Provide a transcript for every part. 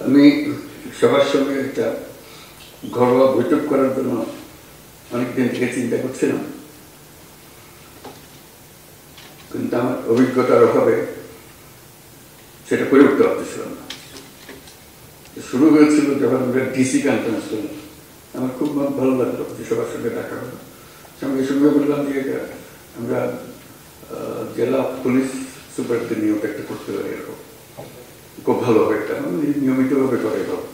আমি সবার সঙ্গে একটা ঘরোয়া বৈঠক করার জন্য অনেকদিন থেকে চিন্তা করছিলাম, কিন্তু আমার অভিজ্ঞতার অভাবে সেটা করে উঠতে পারতেছিলাম না। শুরু হয়েছিল যখন আমরা ডিসি কনফারেন্স করলাম, আমার খুব ভালো লাগলো যে সবার সঙ্গে দেখা হলো। সঙ্গে সঙ্গে বললাম যে আমরা জেলা পুলিশ সুপারদের নিয়োগ একটা করতে পারি, এরকম খুব ভালো হবে, একটা নিয়মিতভাবে করে ভালো।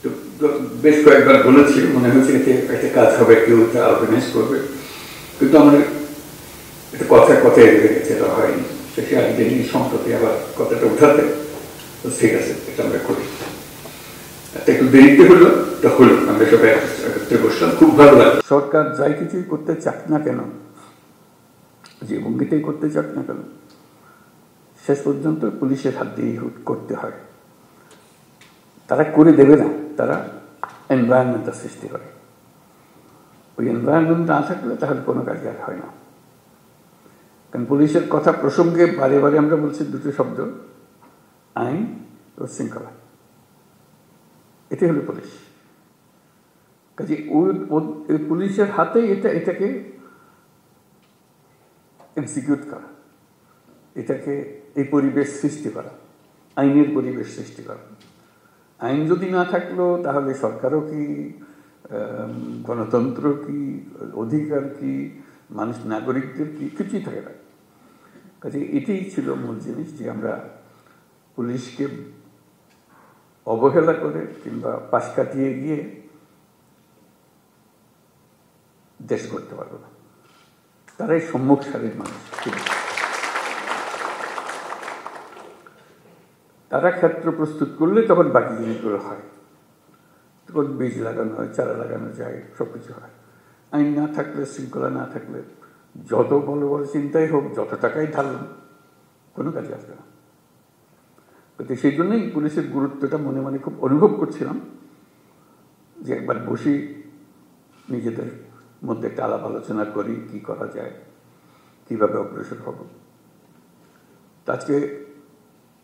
তো বেশ কয়েকবার বলেছি, মনে হচ্ছে এতে একটা কাজ হবে, কেউ এটা অর্গানাইজ করবে, কিন্তু আমার একটা কথায় রয়ে গেছে, এটা হয়নি। শেষে একদিন সম্প্রতি আবার কথাটা উঠাতে, তো ঠিক আছে এটা আমরা করি। একটু দেরিতে হলো, তা হলো, আমরা সবাই একত্রে বসলাম, খুব ভালো লাগলো। সরকার যাই কিছুই করতে চাক না কেন, যে ভঙ্গিতেই করতে চাক না কেন, শেষ পর্যন্ত পুলিশের হাত দিয়ে করতে হয়। তারা করে দেবে না, তারা এনভায়রনমেন্টটা সৃষ্টি করে। ওই এনভায়রনমেন্ট না থাকলে তাহলে কোনো কাজ আর হয় না। কারণ পুলিশের কথা প্রসঙ্গে বারে বারে আমরা বলছি দুটো শব্দ, আইন ও শৃঙ্খলা। এটাই হলো পুলিশ। কাজে ওই পুলিশের হাতে এটাকে এক্সিকিউট করা, এটাকে এই পরিবেশ সৃষ্টি করা, আইনের পরিবেশ সৃষ্টি করা। আইন যদি না থাকলো তাহলে সরকারও কি, গণতন্ত্র কি, অধিকার কি, মানুষ নাগরিকদের কি, কিছুই থাকে না। কাজে এটাই ছিল মূল জিনিস, যে আমরা পুলিশকে অবহেলা করে কিংবা পাশ কাটিয়ে গিয়ে দেশ করতে পারবো না। তারাই সম্মুখ সারির মানুষ। তারা ক্ষেত্র প্রস্তুত করলে তখন বাকি জিনিসগুলো হয়, তখন বীজ লাগানো হয়, চারা লাগানো যায়, সবকিছু হয়। আইন না থাকলে, শৃঙ্খলা না থাকলে যত বড় বড় চিন্তাই হোক, যত টাকাই ঢালুন, কোনো কাজে আসবে না। কিন্তু সেই জন্যই পুলিশের গুরুত্বটা মনে মনে খুব অনুভব করছিলাম, যে একবার বসি, নিজেদের মধ্যে একটা আলাপ আলোচনা করি, কি করা যায়, কিভাবে অগ্রসর হব। আজকে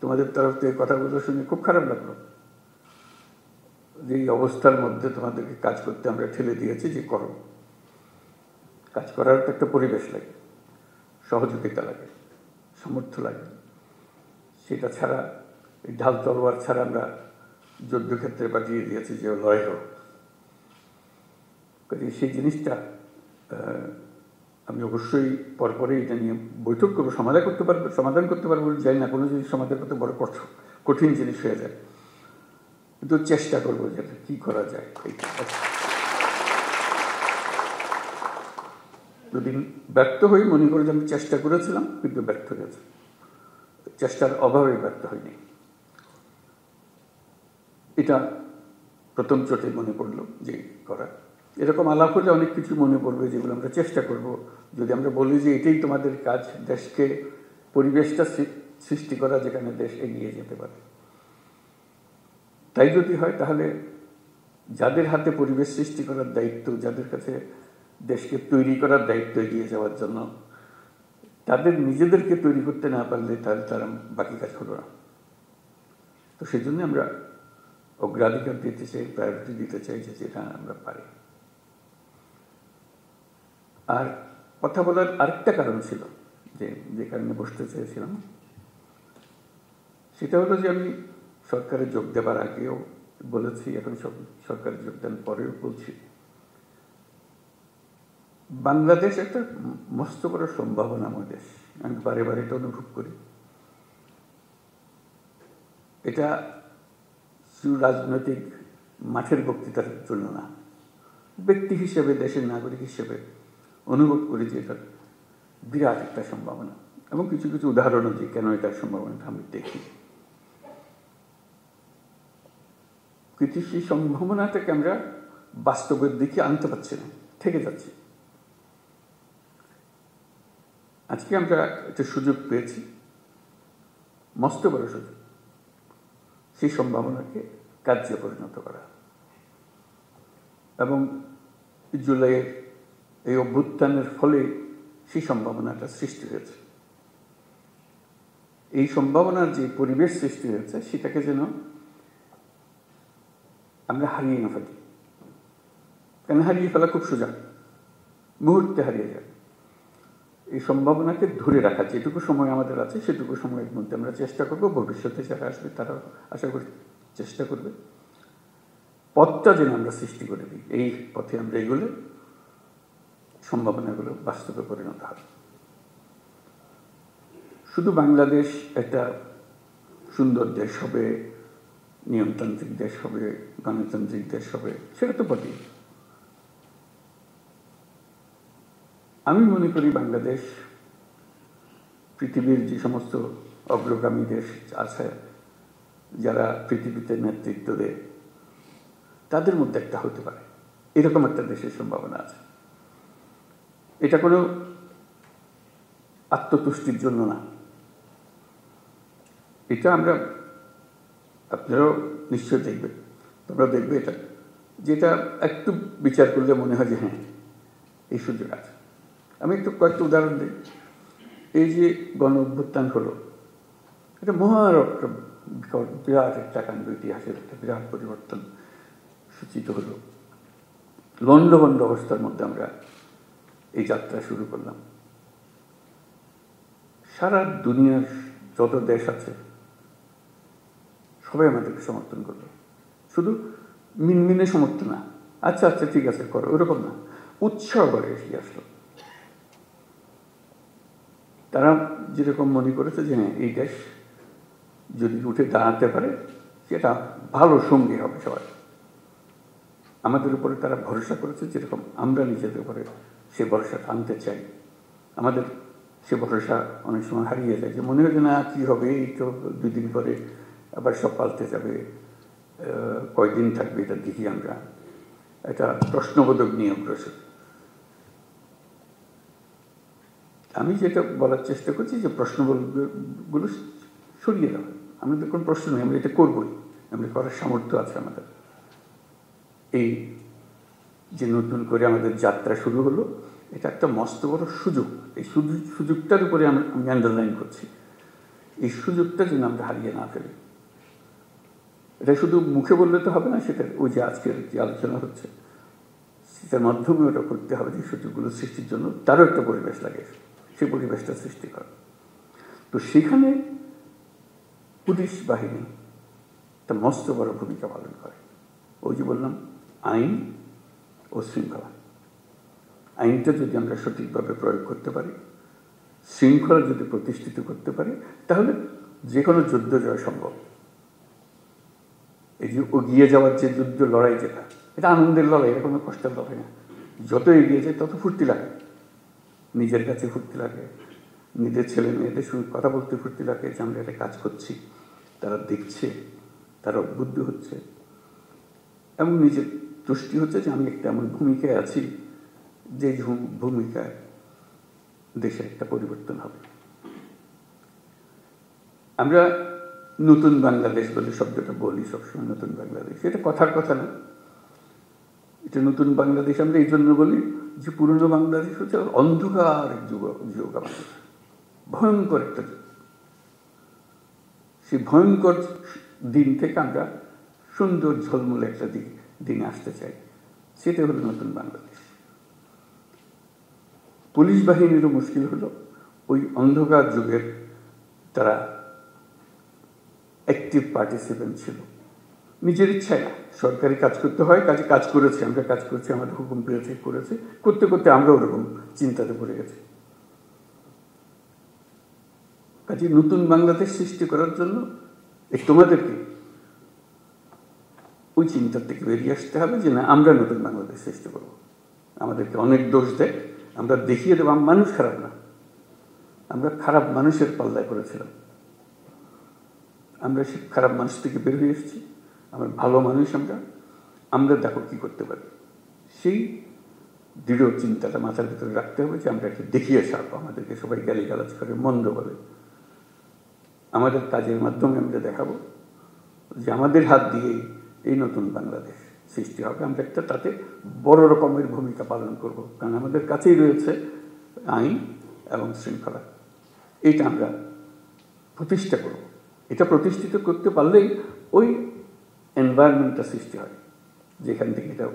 তোমাদের তরফ থেকে কথাগুলো শুনে খুব খারাপ লাগলো, যে এই অবস্থার মধ্যে তোমাদেরকে কাজ করতে আমরা ঠেলে দিয়েছি, যে করো। কাজ করার একটা পরিবেশ লাগে, সহযোগিতা লাগে, সামর্থ্য লাগে। সেটা ছাড়া, এই ঢাল তলোয়ার ছাড়া আমরা যুদ্ধক্ষেত্রে পাঠিয়ে দিয়েছি যে লড়াই হোক। সেই জিনিসটা আমি অবশ্যই পরপরে এটা নিয়ে বৈঠক করবো, সমাধান করতে পারবো যাই না, কোনো জিনিস সমাধান করতে বড় কঠিন জিনিস হয়ে যায়, কিন্তু চেষ্টা করবো যে কি করা যায়। যদি ব্যর্থ হই, মনে করি যে আমি চেষ্টা করেছিলাম কিন্তু ব্যর্থ হয়েছে, চেষ্টার অভাবে ব্যর্থ হয়নি। এটা প্রথম চোটে মনে পড়লো যে করা। এরকম আলাপ হলে অনেক কিছু মনে পড়বে, যেগুলো আমরা চেষ্টা করব। যদি আমরা বলি যে এটাই তোমাদের কাজ, দেশকে পরিবেশটা সৃষ্টি করা যেখানে দেশ এগিয়ে যেতে পারে, তাই যদি হয়, তাহলে যাদের হাতে পরিবেশ সৃষ্টি করার দায়িত্ব, যাদের কাছে দেশকে তৈরি করার দায়িত্ব এগিয়ে যাওয়ার জন্য, তাদের নিজেদেরকে তৈরি করতে না পারলে তাহলে তারা বাকি কাজ হলো না। তো সেই জন্য আমরা অগ্রাধিকার দিতে চাই, প্রায়োরিটি দিতে চাই যে যেটা আমরা পারি। আর কথা বলার আরেকটা কারণ ছিল, যে কারণে বসতে চেয়েছিলাম, সেটা হলো যে আমি সরকারে যোগ দেবার আগেও বলেছি, এখন সরকারে যোগদান পরেও বলছি, বাংলাদেশ একটা মস্ত বড় সম্ভাবনাময় দেশ। আমি বারে বারে এটা অনুভব করি। এটা শুধু রাজনৈতিক মাঠের বক্তৃতার জন্য না, ব্যক্তি হিসেবে, দেশের নাগরিক হিসেবে অনুভব করি যে এটা বিরাট একটা সম্ভাবনা, এবং কিছু কিছু উদাহরণও যে কেন এটার সম্ভাবনাটা আমি দেখি। কিন্তু সেই সম্ভাবনাটাকে আমরা বাস্তবের দিকে আনতে পারছি না, থেকে যাচ্ছি। আজকে আমরা একটা সুযোগ পেয়েছি, মস্ত বড় সুযোগ, সেই সম্ভাবনাকে কার্যে পরিণত করা। এবং জুলাইয়ের এই অভ্যুত্থানের ফলে সেই সম্ভাবনাটা সৃষ্টি হয়েছে। এই সম্ভাবনার যে পরিবেশ সৃষ্টি হয়েছে, সেটাকে যেন আমরা হারিয়ে না ফেলি। কেন হারিয়ে ফেলা খুব সোজা, মুহূর্তে হারিয়ে যায়। এই সম্ভাবনাকে ধরে রাখা, যেটুকু সময় আমাদের আছে সেটুকু সময়ের মধ্যে আমরা চেষ্টা করব, ভবিষ্যতে যারা আসবে তারা আশা করি চেষ্টা করবে, পথটা যেন আমরা সৃষ্টি করে দিই। এই পথে আমরা এগুলো সম্ভাবনাগুলো বাস্তবে পরিণত হবে। শুধু বাংলাদেশ একটা সুন্দর দেশ হবে, নিয়মতান্ত্রিক দেশ হবে, গণতান্ত্রিক দেশ হবে, সেটা তো বটেই। আমি মনে করি বাংলাদেশ পৃথিবীর যে সমস্ত অগ্রগামী দেশ আছে, যারা পৃথিবীতে নেতৃত্ব দেয়, তাদের মধ্যে একটা হতে পারে, এরকম একটা দেশের সম্ভাবনা আছে। এটা কোনো আত্মতুষ্টির জন্য না, এটা আমরা, আপনারাও নিশ্চয় দেখবে, তোমরা দেখবে এটা, যেটা একটু বিচার করলে মনে হয় যে হ্যাঁ এই সুযোগ আছে। আমি একটু কয়েকটা উদাহরণ দিই। এই যে গণ অভ্যুত্থান হলো, এটা বিরাট একটা কাণ্ড, ইতিহাসের একটা বিরাট পরিবর্তন সূচিত হলো। লন্ডভন্ড অবস্থার মধ্যে আমরা এই যাত্রা শুরু করলাম। সারা দুনিয়ার যত দেশ আছে সবাই আমাদেরকে সমর্থন করলো। শুধু মিনমিনে সমর্থন না, আচ্ছা আচ্ছা ঠিক আছে করো, ওরকম না, উৎসাহ করে এগিয়ে আসলো। তারা যেরকম মনে করেছে যে হ্যাঁ এই দেশ যদি উঠে দাঁড়াতে পারে সেটা ভালো সঙ্গী হবে সবাই। আমাদের উপরে তারা ভরসা করেছে, যেরকম আমরা নিজেদের উপরে সে ভরসা আনতে চাই। আমাদের সে ভরসা অনেক সময় হারিয়ে যায়, যে মনে হয় যে না কী হবে, এই তো 2 দিন পরে আবার সব পাল্টে যাবে, কয়দিন থাকবে এটা দেখি আমরা, একটা প্রশ্নবোধক নিয়ে অগ্রসর। আমি যেটা বলার চেষ্টা করছি যে প্রশ্নগুলো সরিয়ে দেওয়া, আমাদের কোনো প্রশ্ন নেই, আমরা এটা করবই, আমরা করার সামর্থ্য আছে আমাদের। এই যে নতুন করে আমাদের যাত্রা শুরু হলো, এটা একটা মস্ত বড় সুযোগ। এই সুযোগটার উপরে আমি আন্ডারলাইন করছি, এই সুযোগটা যেন আমরা হারিয়ে না ফেলি। এটা শুধু মুখে বললে তো হবে না, সেটা ওই যে আজকের যে আলোচনা হচ্ছে সেটার মাধ্যমে ওটা করতে হবে, যে সুযোগগুলো সৃষ্টির জন্য তারও একটা পরিবেশ লাগে, সেই পরিবেশটা সৃষ্টি করে। তো সেখানে পুলিশ বাহিনী একটা মস্ত বড় ভূমিকা পালন করে। ওই যে বললাম আইন ও শৃঙ্খলা, আইনটা যদি আমরা সঠিকভাবে প্রয়োগ করতে পারি, শৃঙ্খলা যদি প্রতিষ্ঠিত করতে পারি, তাহলে যে কোনো যুদ্ধ জয় সম্ভব। এই যে এগিয়ে যাওয়ার যে যুদ্ধ লড়াই, যেটা এটা আনন্দের লড়াই, এটা কোনো কষ্টের লড়াই না। যত এগিয়ে যায় তত ফুর্তি লাগে, নিজের কাছে ফুর্তি লাগে, নিজের ছেলে মেয়েদের সঙ্গে কথা বলতে ফুর্তি লাগে যে আমরা একটা কাজ করছি, তারা দেখছে, তারা উদ্বুদ্ধ হচ্ছে, এবং নিজের তুষ্টি হচ্ছে যে আমি একটা এমন ভূমিকায় আছি যে ভূমিকায় দেশে একটা পরিবর্তন হবে। আমরা নতুন বাংলাদেশ বলে শব্দটা বলি সবসময়, নতুন বাংলাদেশ, এটা কথার কথা না। এটা নতুন বাংলাদেশ আমরা এই জন্য বলি যে পুরনো বাংলাদেশ হচ্ছে অন্ধকার এক যুগ, আমাদের ভয়ঙ্কর একটা যুগ। সেই ভয়ঙ্কর দিন থেকে আমরা সুন্দর ঝলমলে একটা দিন আসতে চাই, সেটা হলো নতুন বাংলাদেশ। পুলিশ বাহিনীরও মুশকিল হলো ওই অন্ধকার যুগের তারা অ্যাক্টিভ পার্টিসিপেন্ট ছিল, নিজের ইচ্ছায় না, সরকারি কাজ করতে হয়, কাজ করেছে, আমরা কাজ করছি, আমাদের হুকুম পেয়েছে, করেছে, করতে করতে আমরা ওরকম চিন্তাতে পড়ে গেছি। কাজে নতুন বাংলাদেশ সৃষ্টি করার জন্য তোমাদেরকে ওই চিন্তার থেকে বেরিয়ে আসতে হবে যে না, আমরা নতুন বাংলাদেশ সৃষ্টি করবো। আমাদেরকে অনেক দোষ দেয়, আমরা দেখিয়ে দেবো মানুষ খারাপ না, আমরা খারাপ মানুষের পাল্লায় করেছিলাম, আমরা সে খারাপ মানুষ থেকে বের হয়ে এসেছি, আমরা ভালো মানুষ, আমরা দেখো কি করতে পারি। সেই দৃঢ় চিন্তাটা মাথার ভিতরে রাখতে হবে যে আমরা একটু দেখিয়ে ছাড়বো। আমাদেরকে সবাই গালিগালাজ করে, মন্দ বলে, আমাদের কাজের মাধ্যমে আমরা দেখাবো যে আমাদের হাত দিয়েই এই নতুন বাংলাদেশ সৃষ্টি হবে। আমরা একটা তাতে বড় রকমের ভূমিকা পালন করব, কারণ আমাদের কাছেই রয়েছে আইন এবং শৃঙ্খলা। এইটা আমরা প্রতিষ্ঠা করব। এটা প্রতিষ্ঠিত করতে পারলেই ওই এনভায়রনমেন্টটা সৃষ্টি হয়, যেখান থেকে এটা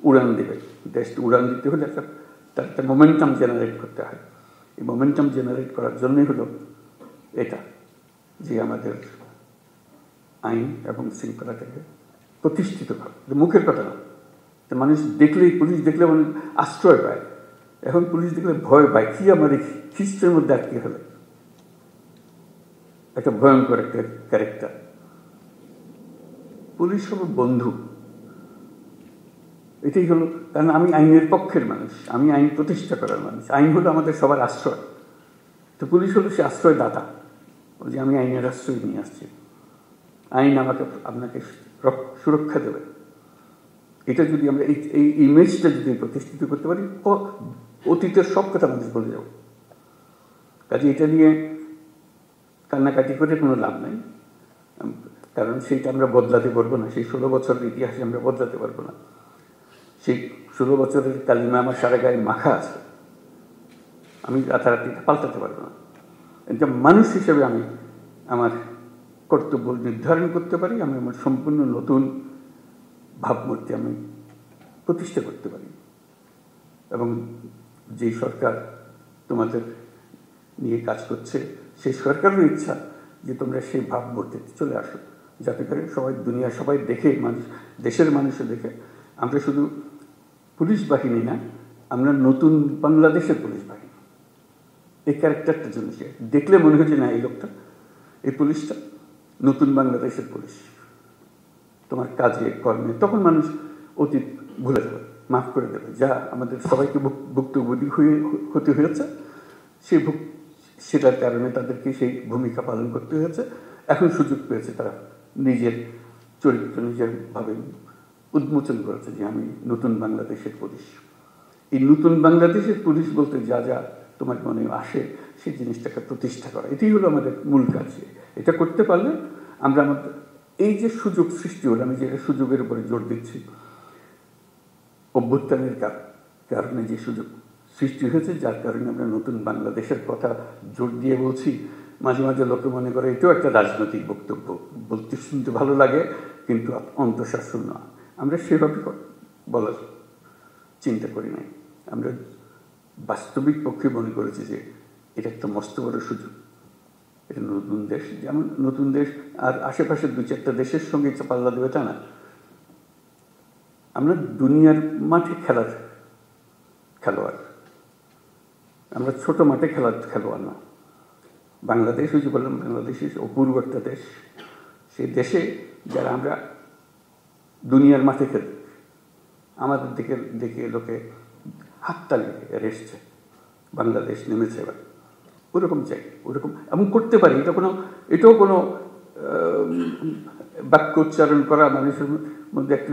উড়ান দেবে। দেশটা উড়ান দিতে হলে তার একটা মোমেন্টাম জেনারেট করতে হয়। এই মোমেন্টাম জেনারেট করার জন্যই হলো এটা, যে আমাদের আইন এবং শৃঙ্খলাটাকে প্রতিষ্ঠিতভাবে, মুখের কথা না, মানুষ দেখলেই, পুলিশ দেখলে মানুষ আশ্রয় পায়। এখন পুলিশ দেখলে ভয় পায়, কি আমার এই খ্রিস্টের মধ্যে আটকে হলো, একটা ভয়ঙ্কর একটা ক্যারেক্টার। পুলিশ হলো বন্ধু, এটাই হলো। কারণ আমি আইনের পক্ষের মানুষ, আমি আইন প্রতিষ্ঠা করার মানুষ। আইন হলো আমাদের সবার আশ্রয়, তো পুলিশ হলো সে আশ্রয়দাতা, যে আমি আইনের আশ্রয় নিয়ে আসছি, আইন আপনাকে সুরক্ষা দেবে। এটা যদি আমরা এই ইমেজটা যদি প্রতিষ্ঠিত করতে পারি, অতীতের সব কথা মানুষ বলে যাব। কাজে এটা নিয়ে কান্নাকাটি করে কোনো লাভ নাই, কারণ সেইটা আমরা বদলাতে পারবো না। সেই 16 বছরের ইতিহাসে আমরা বদলাতে পারবো না। সেই 16 বছরের কালিমা আমার সারা গায়ে মাখা আছে, আমি রাতারাতি পাল্টাতে পারবো না। এটা মানুষ হিসেবে আমি আমার কর্তব্য নির্ধারণ করতে পারি, আমি আমার সম্পূর্ণ নতুন ভাবমূর্তি আমি প্রতিষ্ঠা করতে পারি। এবং যে সরকার তোমাদের নিয়ে কাজ করছে, সেই সরকারেরও ইচ্ছা যে তোমরা সেই ভাবমূর্তিতে চলে আসো, যাতে করে সবাই, দুনিয়া সবাই দেখে, মানুষ, দেশের মানুষও দেখে আমরা শুধু পুলিশ বাহিনী না, আমরা নতুন বাংলাদেশের পুলিশ বাহিনী। এই ক্যারেক্টারটার জন্য সে দেখলে মনে হচ্ছে না, এই লোকটা, এই পুলিশটা নতুন বাংলাদেশের পুলিশ। তোমার কাজে কর্মে তখন মানুষ অতীত ভুলে যাবে, মাফ করে দেবে, যা আমাদের সবাইকে ভুক্তভোগী হতে হয়েছে, সেটার কারণে তাদেরকে সেই ভূমিকা পালন করতে হয়েছে। এখন সুযোগ পেয়েছে, তারা নিজের চরিত্র নিজের ভাবে উন্মোচন করেছে যে আমি নতুন বাংলাদেশের পুলিশ। এই নতুন বাংলাদেশের পুলিশ বলতে যা যা তোমার মনে আসে, সেই জিনিসটাকে প্রতিষ্ঠা করা, এটাই হলো আমাদের মূল কাজ। এটা করতে পারলে আমরা আমাদের এই যে সুযোগ সৃষ্টি হলো, আমি যেটা সুযোগের উপরে জোর দিচ্ছি, অভ্যুত্থানের কারণে যে সুযোগ সৃষ্টি হয়েছে, যার কারণে আমরা নতুন বাংলাদেশের কথা জোর দিয়ে বলছি। মাঝে মাঝে লোকে মনে করে এটাও একটা রাজনৈতিক বক্তব্য, বলতে শুনতে ভালো লাগে, কিন্তু অন্তঃশাসন না। আমরা সেভাবে বলার চিন্তা করি নাই। আমরা বাস্তবিক পক্ষে মনে করেছি যে এটা একটা মস্ত বড় সুযোগ। এটা নতুন দেশ, যেমন নতুন দেশ আর আশেপাশের 2-4টা দেশের সঙ্গে পাল্লা দেবে তা না। আমরা দুনিয়ার মাঠে খেলার খেলোয়াড়, আমরা ছোট মাঠে খেলার খেলোয়াড় না। বাংলাদেশ, ওই যে বললাম, বাংলাদেশ অপূর্ব একটা দেশ। সেই দেশে যারা আমরা দুনিয়ার মাঠে খেলি, আমাদের দিকে দেখে লোকে হাততালি এসছে, বাংলাদেশ নেমেছে এবার। ওরকম চাই, ওরকম এমন করতে পারি। এটাও কোনো বাক্য উচ্চারণ করা মানুষের মধ্যে একটু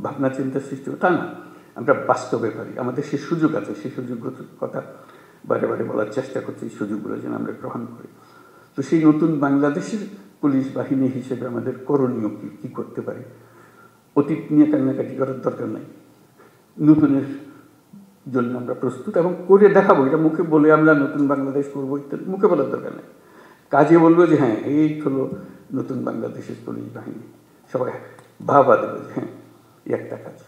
ভাবনা চিন্তা সৃষ্টি, তা না। আমরা বাস্তবে পারি, আমাদের সেই সুযোগ আছে। সেই সুযোগগুলোর কথা বারে বারে বলার চেষ্টা করছি, এই সুযোগগুলো যেন আমরা গ্রহণ করি। তো সেই নতুন বাংলাদেশের পুলিশ বাহিনী হিসেবে আমাদের করণীয় কি করতে পারি? অতীত নিয়ে কান্নাকাটি করার দরকার নাই, নতুনের জন্য আমরা প্রস্তুত এবং করে দেখাবো। এটা মুখে বলে আমরা নতুন বাংলাদেশ করবো ইত্যাদি মুখে বলার দরকার নেই, কাজে বলবো যে হ্যাঁ এই হলো নতুন বাংলাদেশের পুলিশ বাহিনী। সবাই ভাবা দেবে যে হ্যাঁ এই একটা কাজ,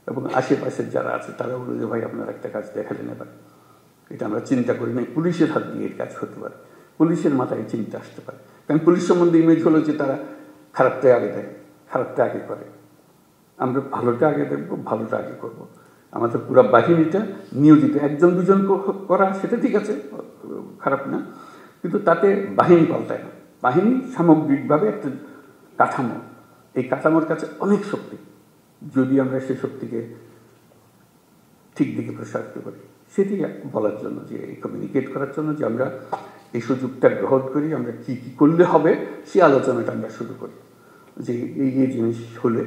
এবং আশেপাশের যারা আছে তারা বলবে যে ভাই আপনার একটা কাজ দেখালেন এবার। এটা আমরা চিন্তা করি নাই, পুলিশের হাত দিয়ে এই কাজ হতে পারে, পুলিশের মাথায় চিন্তা আসতে পারে। কারণ পুলিশ সম্বন্ধে ইমেজ হলো যে তারা খারাপটা আগে দেয়, খারাপটা আগে করে। আমরা ভালোটা আগে দেখবো, ভালোটা আগে করবো। আমাদের পুরো বাহিনীটা নিয়োজিত, 1-2 করা সেটা ঠিক আছে, খারাপ না, কিন্তু তাতে বাহিনী পাল্টায় না। বাহিনী সামগ্রিকভাবে একটা কাঠামো, এই কাঠামোর কাছে অনেক শক্তি, যদি আমরা সেই শক্তিকে ঠিক দিকে প্রসারিত করি। সেটি বলার জন্য, যে কমিউনিকেট করার জন্য যে আমরা এই সুযোগটা গ্রহণ করি, আমরা কি কি করলে হবে সেই আলোচনাটা আমরা শুরু করি। যে এই জিনিস হলে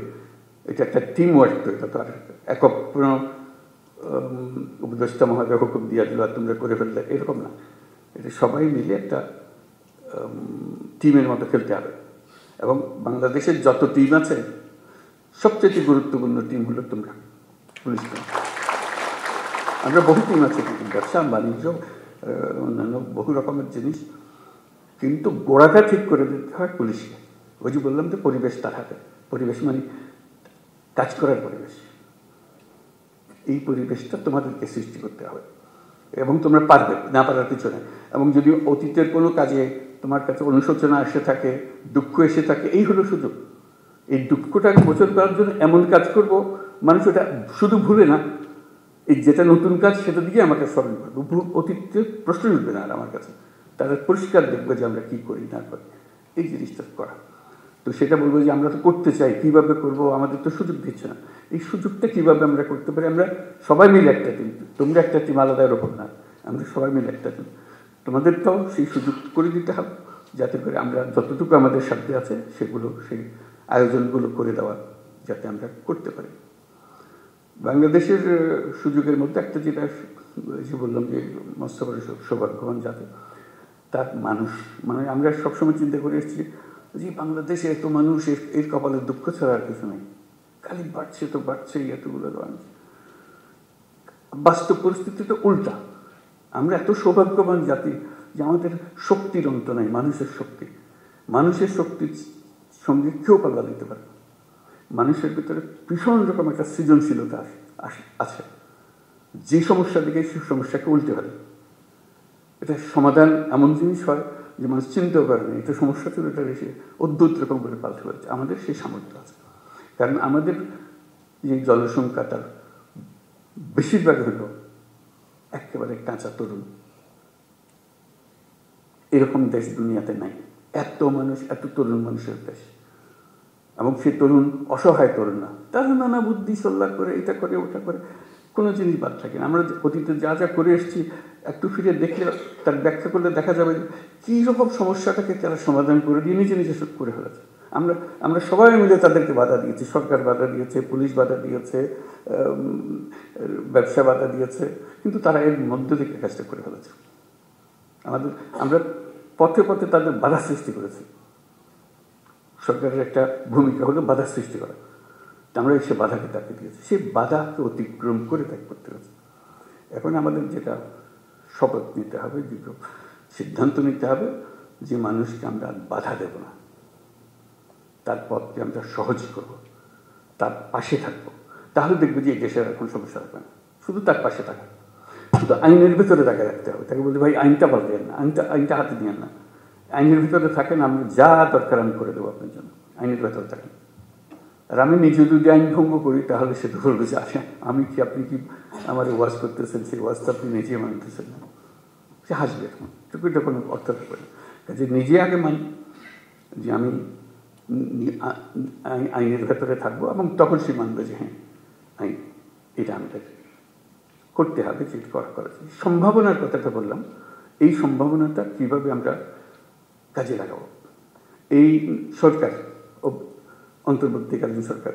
এটা একটা টিম ওয়ার্ক, তো এটা তো আর একক কোনো উপদেষ্টা মহোদয় হুকুম দিয়ে দিল আর তোমরা করে ফেললে, এরকম না। এটা সবাই মিলে একটা টিমের মতো খেলতে হবে। এবং বাংলাদেশের যত টিম আছে, সবচেয়ে গুরুত্বপূর্ণ টিম হলো তোমরা পুলিশ টিম। আমরা বহু টিম আছে, ব্যবসা বাণিজ্য অন্যান্য বহু রকমের জিনিস, কিন্তু গোড়াটা ঠিক করে দিতে হয় পুলিশকে। ওই যে বললাম যে পরিবেশ তার হাতে। পরিবেশ মানে কাজ করার পরিবেশ, এই পরিবেশটা তোমাদেরকে সৃষ্টি করতে হবে এবং তোমরা পারবে, না পারার কিছু নেই। এবং যদি অতীতের কোনো কাজে তোমার কাছে অনুশোচনা এসে থাকে, দুঃখ এসে থাকে, এই হলো সুযোগ। এই দুঃখটাকে মোচন করার জন্য এমন কাজ করব, মানুষ ওটা শুধু ভুলে না, এই যেটা নতুন কাজ সেটা দিকে আমাকে স্মরণ করবো, অতীতের প্রশ্ন উঠবে না আর আমার কাছে। তারা পরিষ্কার দেখবে যে আমরা কী করি না করি, এই জিনিসটা করা। তো সেটা বলবো যে আমরা তো করতে চাই, কীভাবে করব, আমাদের তো সুযোগ দিচ্ছে না। এই সুযোগটা কীভাবে আমরা করতে পারি? আমরা সবাই মিলে একটা টিম, তোমরা একটা টিম আলাদার ওপর না, আমরা সবাই মিলে একটা টিম। তোমাদেরটাও সেই সুযোগ করে দিতে হবে, যাতে করে আমরা যতটুকু আমাদের সাথে আছে সেগুলো, সেই আয়োজনগুলো করে দেওয়া যাতে আমরা করতে পারি। বাংলাদেশের সুযোগের মধ্যে একটা যেটা যে বললাম যে মস্ত বড় সৌভাগ্যবান যাতে তার মানুষ, মানে আমরা সবসময় চিন্তা করে এসেছি যে বাংলাদেশে এত মানুষ, এর কপালে দুঃখ ছাড়া আর কিছু নেই, খালি বাড়ছে তো বাড়ছেই এতগুলো মানুষ। বাস্তব পরিস্থিতি তো উল্টা। আমরা এত সৌভাগ্যবান জাতি যে আমাদের শক্তির অন্ত নাই, মানুষের শক্তি। মানুষের শক্তির সঙ্গে কেউ পাল্লা দিতে পারে। মানুষের ভিতরে ভীষণ রকম একটা সৃজনশীলতা আছে, যে সমস্যা দিকে সেই সমস্যাকে উল্টে পারে। এটা সমাধান এমন জিনিস হয় যে মানুষ চিন্তাও করে না, এটা সমস্যা ছিল, এটা এসে অদ্ভুত রকম করে পাল্টে পারছে। আমাদের সেই সামর্থ্য আছে, কারণ আমাদের যে জনসংখ্যা তার বেশিরভাগ হলো একেবারে কাঁচা তরুণ। এরকম দেশ দুনিয়াতে নাই, এত মানুষ, এত তরুণ মানুষের দেশ। এবং সে তরুণ অসহায় তরুণ না, তারা নানা বুদ্ধি সল্লা করে, এটা করে ওটা করে, কোনো জিনিস বাদ থাকে না। আমরা অতীতে যা যা করে এসেছি একটু ফিরে দেখলে, তার ব্যাখ্যা করলে দেখা যাবে কী রকম সমস্যাটাকে তারা সমাধান করে দিয়ে নিজে নিজে সব করে ফেলেছে। আমরা সবাই মিলে তাদেরকে বাধা দিয়েছি, সরকার বাধা দিয়েছে, পুলিশ বাধা দিয়েছে, ব্যবসা বাধা দিয়েছে, কিন্তু তারা এর মধ্য থেকে কাজটা করে ফেলেছে। আমরা পথে পথে তাদের বাধা সৃষ্টি করেছি। সরকারের একটা ভূমিকা হলো বাধা সৃষ্টি করা, আমরা সে বাধাকে তাকে দিয়েছি, সেই বাধাকে অতিক্রম করে তাকে করতে হয়েছে। এখন আমাদের যেটা শপথ নিতে হবে, যেটা সিদ্ধান্ত নিতে হবে, যে মানুষকে আমরা বাধা দেব না, তার পথকে আমরা সহজ করব, তার পাশে থাকবো। তাহলে দেখবে যে এই দেশের এখন সমস্যা হবে না। শুধু তার পাশে থাকা, শুধু আইনের ভিতরে তাকে রাখতে হবে। তাকে বলতে ভাই আইনটা পাল্টেন না, আইনটা হাতে নিয়েন না, আইনের ভিতরে থাকেন, আমি যা দরকার আমি করে দেবো আপনার জন্য, আইনের ভেতরে থাকেন। আর আমি নিজে যদি আইন ভঙ্গ করি তাহলে সে তো বলবে যে আচ্ছা আমি কি, আপনি কি আমার ওয়াজ করতেছেন, সেই ওয়াজটা আপনি নিজে মানতেছেন না, সে হাসবে। এখন এটা কোনো অর্থ থাকবে না। কাজে নিজে আগে মানি যে আমি আইনের ভেতরে থাকবো, এবং তখন সে মানবে যে হ্যাঁ আইন এটা আমাদের করতে হবে, যে করা সম্ভাবনার কথাটা বললাম। এই সম্ভাবনাটা কীভাবে আমরা কাজে লাগাবো? এই সরকার, অন্তর্বর্তীকালীন সরকার,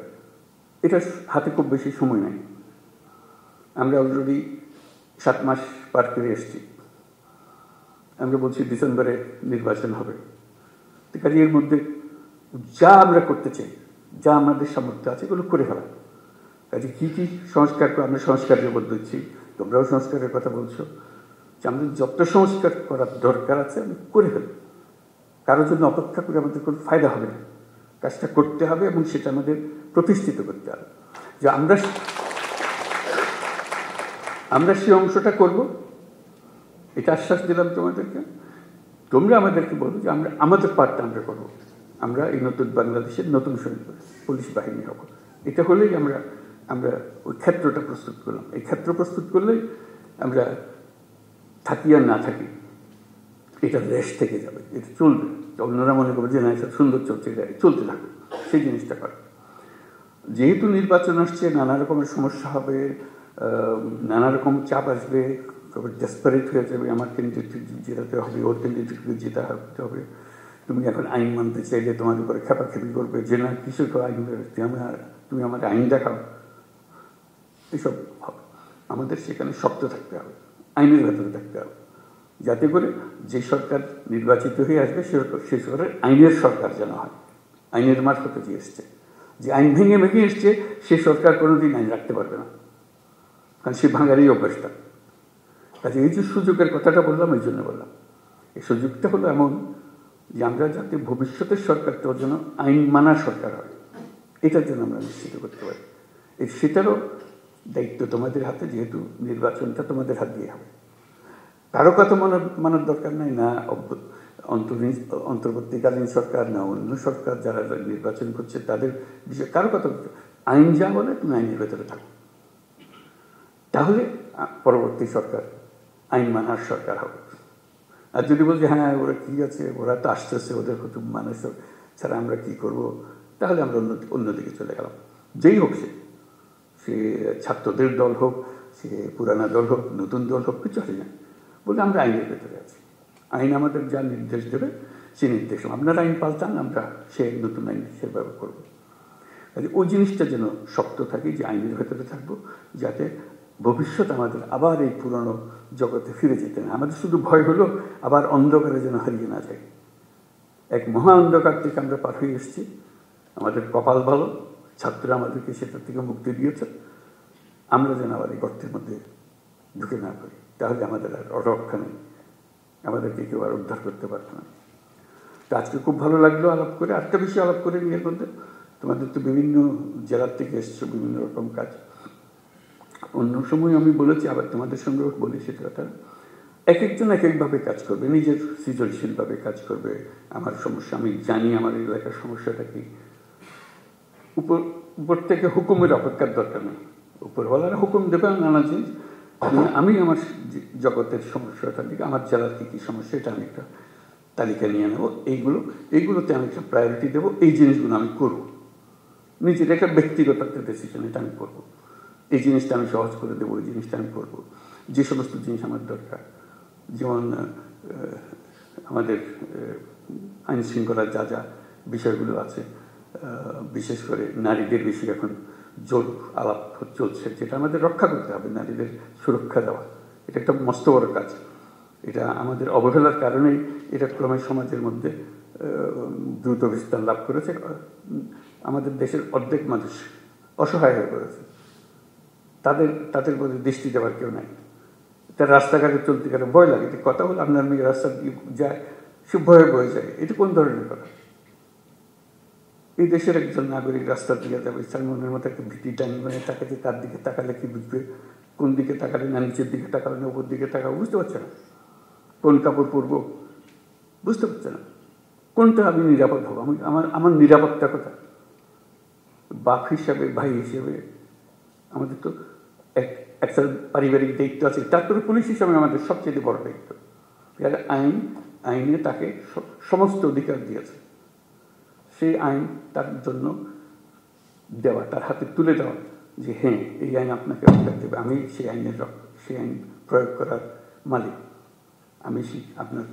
এটা হাতে খুব বেশি সময় নেই। আমরা অলরেডি 7 মাস পার করে এসেছি। আমরা বলছি ডিসেম্বরে নির্বাচন হবে। তো কাজে এর মধ্যে যা আমরা করতে চাই, যা আমাদের সামর্থ্য আছে, এগুলো করে ফেলা। কাজে কী কী সংস্কার, আমরা সংস্কারের উপর দিচ্ছি, তোমরাও সংস্কারের কথা বলছো, যে আমাদের যত সংস্কার করার দরকার আছে আমি করে ফেলি। কারোর জন্য অপেক্ষা করে আমাদের কোনো ফায়দা হবে না, কাজটা করতে হবে এবং সেটা আমাদের প্রতিষ্ঠিত করতে হবে। যে আমরা সেই অংশটা করব, এটা আশ্বাস দিলাম তোমাদেরকে। তোমরা আমাদেরকে বলো যে আমরা আমাদের পার্টটা আমরা করব। আমরা এই নতুন বাংলাদেশের নতুন সৈনিক পুলিশ বাহিনী হব। এটা হলেই আমরা ওই ক্ষেত্রটা প্রস্তুত করলাম। এই ক্ষেত্র প্রস্তুত করলেই আমরা থাকি আর না থাকি, এটা দেশ থেকে যাবে, এটা চলবে। অন্যরা মনে করবে যে না এটা সুন্দর চলছে, এটা চলতে থাকবে, সেই জিনিসটা করে। যেহেতু নির্বাচন আসছে, নানা রকমের সমস্যা হবে, নানা রকম চাপ আসবে, তবে ডেসপারেট হয়ে যাবে, আমার ক্যান্ডিডেটকে জেতাতে হবে, ওর ক্যান্ডিডেটকে জেতাতে হবে। তুমি এখন আইন মানতে চাইলে তোমার উপরে খেপাখেপি করবে যে না কিসের আইন বেরোচ্ছে, তুমি আমাকে আইন দেখাও, এসব হবে। আমাদের সেখানে শক্ত থাকতে হবে, আইনের ভেতরে থাকতে হবে, যাতে করে যে সরকার নির্বাচিত হয়ে আসবে সে সরকারের আইনের সরকার যেন হয়, আইনের মারফতে যে এসছে। যে আইন ভেঙে এসছে সে সরকার কোনোদিন আইন রাখতে পারবে না, কারণ সে ভাঙারই অভ্যাসটা। কাজে এই যে সুযোগের কথাটা বললাম, এই জন্য বললাম এই সুযোগটা হলো এমন যে আমরা যাতে ভবিষ্যতের সরকারটাও যেন আইন মানার সরকার হয়, এটার জন্য আমরা নিশ্চিত করতে পারি। সেটারও দায়িত্ব তোমাদের হাতে, যেহেতু নির্বাচনটা তোমাদের হাত দিয়ে হবে। কারো কথা মানার দরকার নাই, না অন্তর্বর্তীকালীন সরকার, না অন্য সরকার যারা নির্বাচন করছে তাদের বিষয়ে কারো কথা। আইন যা বলে তুমি আইনের ভেতরে থাকো, তাহলে পরবর্তী সরকার আইন মানার সরকার হবে। আর যদি বলছে হ্যাঁ ওরা কি আছে, ওরা তো আসতেছে, ওদের হুতুম মানুষ ছাড়া আমরা কি করব, তাহলে আমরা অন্যদিকে চলে গেলাম। যেই হোক, সে ছাত্রদের দল হোক, সে পুরানা দল হোক, নতুন দল হোক, কিছু হয় না, বলে আমরা আইনের ভেতরে আছি। আইন আমাদের যা নির্দেশ দেবে সে নির্দেশ, আপনারা আইন পাল্টান, আমরা সে নতুন আইন সেভাবে করবো। ওই জিনিসটা যেন শক্ত থাকে, যে আইনের ভেতরে থাকবো, যাতে ভবিষ্যৎ আমাদের আবার এই পুরনো জগতে ফিরে যেতে না। আমাদের শুধু ভয় হলো আবার অন্ধকারে যেন হারিয়ে না যায়। এক মহা অন্ধকার থেকে আমরা পার হয়ে এসেছি, আমাদের কপাল ভালো, ছাত্ররা আমাদেরকে সেটার থেকে মুক্তি দিয়েছে। আমরা যেন আবার এই গর্তের মধ্যে ঢুকে না পারি, তাহলে আমাদের আর রক্ষা নেই, আমাদেরকে কেউ আর উদ্ধার করতে পারবে না। তো আজকে খুব ভালো লাগলো আলাপ করে, আরেকটা বিষয় আলাপ করে নিয়ে বলতে, তোমাদের তো বিভিন্ন জেলার থেকে এসছো, বিভিন্ন রকম কাজ। অন্য সময় আমি বলেছি, আবার তোমাদের সঙ্গেও বলি সেটা কথা, এক একজন এক একভাবে কাজ করবে, নিজের সৃজনশীলভাবে কাজ করবে। আমার সমস্যা, আমি জানি আমার এলাকার সমস্যাটা কি। উপর থেকে হুকুমের অপেক্ষার দরকার নেই, উপরওয়ালারা হুকুম দেবে নানা জিনিস। আমি আমার জগতের সমস্যাটা দিকে, আমার জেলার কী কী সমস্যা, এটা আমি একটা তালিকা নিয়ে নেবো। এইগুলোতে আমি একটা প্রায়োরিটি দেবো, এই জিনিসগুলো আমি করবো। নিজের একটা ব্যক্তিগত একটা ডিসিশন, এটা আমি করবো। এই জিনিসটা আমি সহজ করে দেবো, এই জিনিসটা আমি করবো। যে সমস্ত জিনিস আমার দরকার, যেমন আমাদের আইন শৃঙ্খলার যা যা বিষয়গুলো আছে, বিশেষ করে নারীদের বিষয়ে এখন জোর আলাপ চলছে, যেটা আমাদের রক্ষা করতে হবে, নারীদের সুরক্ষা দেওয়া। এটা একটা মস্ত বড় কাজ। এটা আমাদের অবহেলার কারণেই এটা ক্রমে সমাজের মধ্যে দ্রুত বিস্তার লাভ করেছে। আমাদের দেশের অর্ধেক মানুষ অসহায় হয়ে পড়েছে, তাদের প্রতি দৃষ্টি দেওয়ার কেউ নাই। তার রাস্তাঘাটে চলতে গেলে ভয় লাগে, এটা কথা হলো আপনার মেয়ে রাস্তা দিয়ে যায়, সে ভয়ে বয়ে যায়। এটা কোন ধরনের কথা? এই দেশের একজন নাগরিক রাস্তা দিকে যাবে, তার মনের মতো একটা ভীতি টানবে, তাকাতে তার দিকে তাকালে কি বুঝবে, কোন দিকে তাকালে, না নিচের দিকে তাকালে না উপর দিকে তাকাবো, বুঝতে পারছে না। কোন কাপড় পরবো বুঝতে পারছে না, কোনটা আমি নিরাপদ হবো, আমার নিরাপত্তা কথা। বাপ হিসাবে, ভাই হিসেবে আমাদের তো একটা পারিবারিক দায়িত্ব আছে, তারপরে পুলিশ হিসাবে আমাদের সবচেয়ে বড় দায়িত্ব। আইনে তাকে সমস্ত অধিকার দিয়েছে, সেই আইন তার জন্য দেওয়া, তার হাতে তুলে দেওয়া, যে হ্যাঁ এই আইন আপনাকে অধিকার দেবে, আমি সেই আইন প্রয়োগ করার মালিক, আমি আপনার